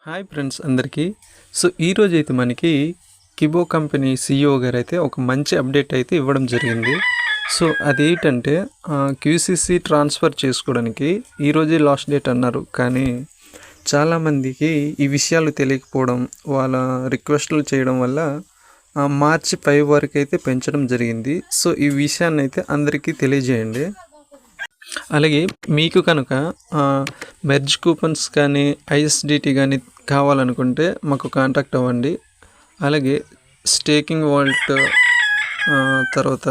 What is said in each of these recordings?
Hi friends అందరికీ. So ఈరోజైతే మనకి కిబో కంపెనీ సీఈఓ గారు అయితే ఒక మంచి అప్డేట్ అయితే ఇవ్వడం జరిగింది. సో అదేంటంటే క్యూసీసీ ట్రాన్స్ఫర్ చేసుకోవడానికి ఈరోజే లాస్ట్ డేట్ అన్నారు. కానీ చాలామందికి ఈ విషయాలు తెలియకపోవడం, వాళ్ళ రిక్వెస్ట్లు చేయడం వల్ల మార్చి 5 వరకు అయితే పెంచడం జరిగింది. సో ఈ విషయాన్ని అయితే అందరికీ తెలియజేయండి. అలాగే మీకు కనుక మెర్జ్ కూపన్స్ కానీ ఐఎస్డిటీ కానీ కావాలనుకుంటే మాకు కాంటాక్ట్ అవ్వండి. అలాగే స్టేకింగ్ వాల్ట్, తర్వాత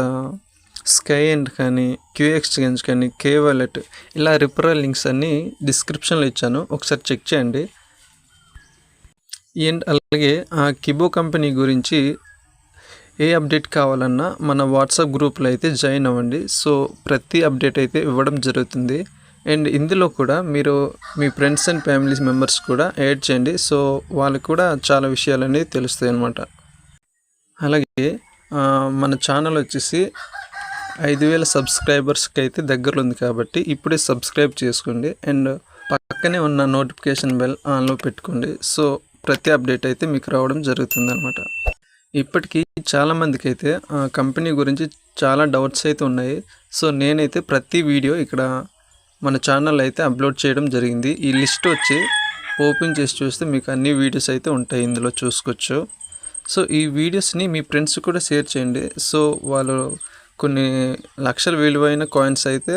స్కై ఎండ్ కానీ, క్యూ ఎక్స్చేంజ్ కానీ, కే వాలెట్, ఇలా రిఫరల్ లింక్స్ అన్నీ డిస్క్రిప్షన్లో ఇచ్చాను, ఒకసారి చెక్ చేయండి. అండ్ అలాగే కిబో కంపెనీ గురించి ఏ అప్డేట్ కావాలన్నా మన వాట్సాప్ గ్రూప్లో అయితే జాయిన్ అవ్వండి. సో ప్రతి అప్డేట్ అయితే ఇవ్వడం జరుగుతుంది. అండ్ ఇందులో కూడా మీరు మీ ఫ్రెండ్స్ అండ్ ఫ్యామిలీ మెంబర్స్ కూడా యాడ్ చేయండి. సో వాళ్ళకి కూడా చాలా విషయాలు అనేవి తెలుస్తాయి అన్నమాట. అలాగే మన ఛానల్ వచ్చేసి 5,000 సబ్స్క్రైబర్స్కి అయితే దగ్గరలో ఉంది కాబట్టి ఇప్పుడే సబ్స్క్రైబ్ చేసుకోండి. అండ్ పక్కనే ఉన్న నోటిఫికేషన్ బెల్ ఆన్లో పెట్టుకోండి. సో ప్రతి అప్డేట్ అయితే మీకు రావడం జరుగుతుంది అన్నమాట. ఇప్పటికీ చాలామందికి అయితే కంపెనీ గురించి చాలా డౌట్స్ అయితే ఉన్నాయి. సో నేనైతే ప్రతి వీడియో ఇక్కడ మన ఛానల్ అయితే అప్లోడ్ చేయడం జరిగింది. ఈ లిస్ట్ వచ్చి ఓపెన్ చేసి చూస్తే మీకు అన్ని వీడియోస్ అయితే ఉంటాయి, ఇందులో చూసుకోవచ్చు. సో ఈ వీడియోస్ని మీ ఫ్రెండ్స్ కూడా షేర్ చేయండి. సో వాళ్ళు కొన్ని లక్షల విలువైన కాయిన్స్ అయితే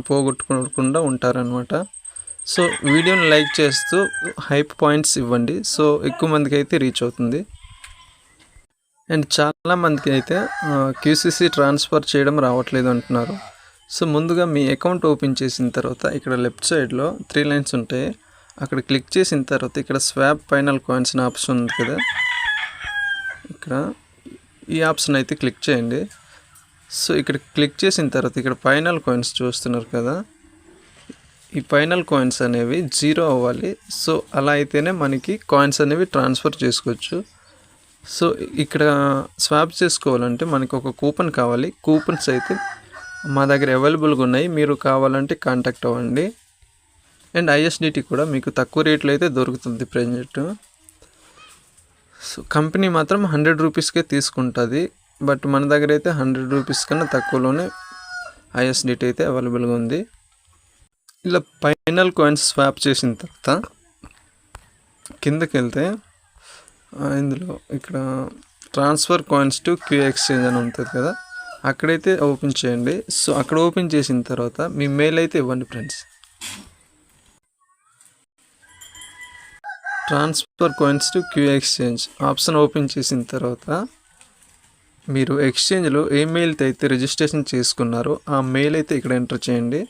పోగొట్టుకోకుండా ఉంటారనమాట. సో వీడియోని లైక్ చేస్తూ హైప్ పాయింట్స్ ఇవ్వండి. సో ఎక్కువ మందికి అయితే రీచ్ అవుతుంది. అండ్ చాలామందికి అయితే క్యూసీసీ ట్రాన్స్ఫర్ చేయడం రావట్లేదు అంటున్నారు. సో ముందుగా మీ అకౌంట్ ఓపెన్ చేసిన తర్వాత ఇక్కడ లెఫ్ట్ సైడ్లో 3 లైన్స్ ఉంటాయి. అక్కడ క్లిక్ చేసిన తర్వాత ఇక్కడ స్వాప్ ఫైనల్ కాయిన్స్ అనే ఆప్షన్ ఉంది కదా, ఇక్కడ ఈ ఆప్షన్ అయితే క్లిక్ చేయండి. సో ఇక్కడ క్లిక్ చేసిన తర్వాత ఇక్కడ ఫైనల్ కాయిన్స్ చూస్తున్నారు కదా, ఈ ఫైనల్ కాయిన్స్ అనేవి 0 అవ్వాలి. సో అలా అయితేనే మనకి కాయిన్స్ అనేవి ట్రాన్స్ఫర్ చేసుకోవచ్చు. సో ఇక్కడ స్వాప్ చేసుకోవాలంటే మనకు ఒక కూపన్ కావాలి. కూపన్స్ అయితే మా దగ్గర అవైలబుల్గా ఉన్నాయి, మీరు కావాలంటే కాంటాక్ట్ అవ్వండి. అండ్ ఐఎస్డిటీ కూడా మీకు తక్కువ రేట్లో అయితే దొరుకుతుంది ప్రెజెంట్. సో కంపెనీ మాత్రం 100 రూపీస్కే తీసుకుంటుంది, బట్ మన దగ్గర అయితే 100 రూపీస్ కన్నా తక్కువలోనే ఐఎస్డిటీ అయితే అవైలబుల్గా ఉంది. ఇలా ఫైనల్ కాయిన్స్ స్వాప్ చేసిన తర్వాత కిందకి వెళ్తే ఇందులో ఇక్కడ transfer coins to queue exchange అని ఉంటుంది కదా, అక్కడైతే ఓపెన్ చేయండి. సో అక్కడ ఓపెన్ చేసిన తర్వాత మీ మెయిల్ అయితే ఇవ్వండి friends. Transfer coins to queue exchange option open చేసిన తర్వాత మీరు ఎక్స్చేంజ్లో ఏ మెయిల్తో అయితే రిజిస్ట్రేషన్ చేసుకున్నారో ఆ మెయిల్ అయితే ఇక్కడ ఎంటర్ చేయండి.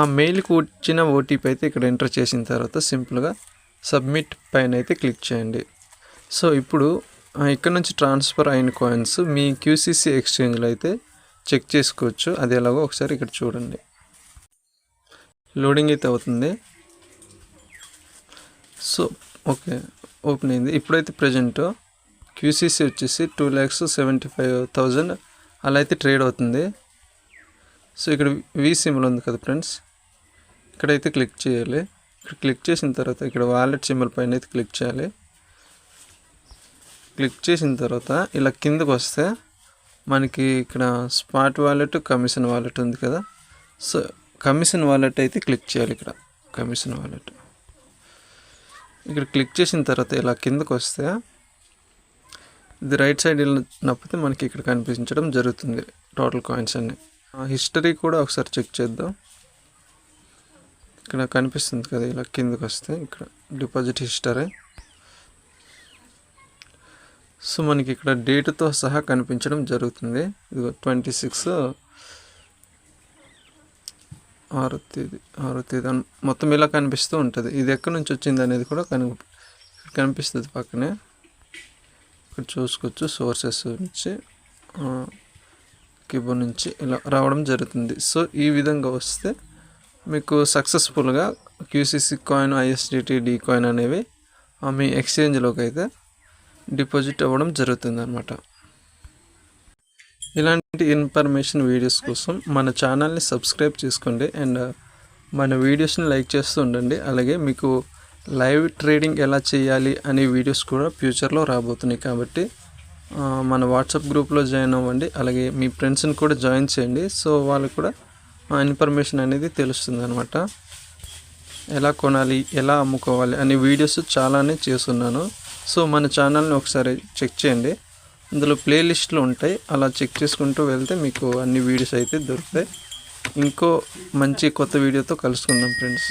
ఆ మెయిల్కి వచ్చిన ఓటీపీ అయితే ఇక్కడ ఎంటర్ చేసిన తర్వాత సింపుల్గా సబ్మిట్ పైన అయితే క్లిక్ చేయండి. సో ఇప్పుడు ఇక్కడ నుంచి ట్రాన్స్ఫర్ అయిన కాయిన్స్ మీ క్యూసీసీ ఎక్స్చేంజ్లో అయితే చెక్ చేసుకోవచ్చు. అది ఎలాగో ఒకసారి ఇక్కడ చూడండి. లోడింగ్ అయితే అవుతుంది. సో ఓకే, ఓపెన్ అయింది. ఇప్పుడైతే ప్రజెంట్ క్యూసీసీ వచ్చేసి 2,75,000 అలా అయితే ట్రేడ్ అవుతుంది. సో ఇక్కడ వి సింబల్ ఉంది కదా ఫ్రెండ్స్, ఇక్కడైతే క్లిక్ చేయాలి. ఇక్కడ క్లిక్ చేసిన తర్వాత ఇక్కడ వాలెట్ సింబల్ పైన అయితే క్లిక్ చేయాలి. క్లిక్ చేసిన తర్వాత ఇలా కిందకు వస్తే మనకి ఇక్కడ స్పాట్ వాలెట్, కమిషన్ వాలెట్ ఉంది కదా. సో కమిషన్ వాలెట్ అయితే క్లిక్ చేయాలి. ఇక్కడ కమిషన్ వాలెట్ ఇక్కడ క్లిక్ చేసిన తర్వాత ఇలా కిందకు వస్తే ఇది రైట్ సైడ్ నప్పితే మనకి ఇక్కడ కనిపించడం జరుగుతుంది టోటల్ కాయిన్స్ అన్నీ. హిస్టరీ కూడా ఒకసారి చెక్ చేద్దాం. ఇక్కడ కనిపిస్తుంది కదా, ఇలా కిందకు వస్తే ఇక్కడ డిపాజిట్ హిస్టరీ. సో మనకి ఇక్కడ డేట్తో సహా కనిపించడం జరుగుతుంది. ఇది 26/6 తేదీ మొత్తం ఇలా కనిపిస్తూ ఉంటుంది. ఇది ఎక్కడి నుంచి వచ్చింది అనేది కూడా కనిపిస్తుంది పక్కనే. ఇక్కడ చూసుకోవచ్చు, సోర్సెస్ నుంచి కిబో నుంచి ఇలా రావడం జరుగుతుంది. సో ఈ విధంగా వస్తే మీకు సక్సెస్ఫుల్గా QCC coin, ISDT, D coin అనేవి మీ ఎక్స్చేంజ్లోకి అయితే డిపాజిట్ అవ్వడం జరుగుతుంది అన్నమాట. ఇలాంటి ఇన్ఫర్మేషన్ వీడియోస్ కోసం మన ఛానల్ని సబ్స్క్రైబ్ చేసుకోండి. అండ్ మన వీడియోస్ని లైక్ చేస్తూ ఉండండి. అలాగే మీకు లైవ్ ట్రేడింగ్ ఎలా చేయాలి అనే వీడియోస్ కూడా ఫ్యూచర్లో రాబోతున్నాయి. కాబట్టి మన వాట్సాప్ గ్రూప్లో జాయిన్ అవ్వండి. అలాగే మీ ఫ్రెండ్స్ని కూడా జాయిన్ చేయండి. సో వాళ్ళకి కూడా ఇన్ఫర్మేషన్ అనేది తెలుస్తుంది అనమాట. ఎలా కొనాలి, ఎలా అమ్ముకోవాలి అనే వీడియోస్ చాలానే చేస్తున్నాను. సో మన ఛానల్ని ఒకసారి చెక్ చేయండి. అందులో ప్లేలిస్ట్లు ఉంటాయి. అలా చెక్ చేసుకుంటూ వెళ్తే మీకు అన్ని వీడియోస్ అయితే దొరుకుతాయి. ఇంకో మంచి కొత్త వీడియోతో కలుసుకుందాం ఫ్రెండ్స్.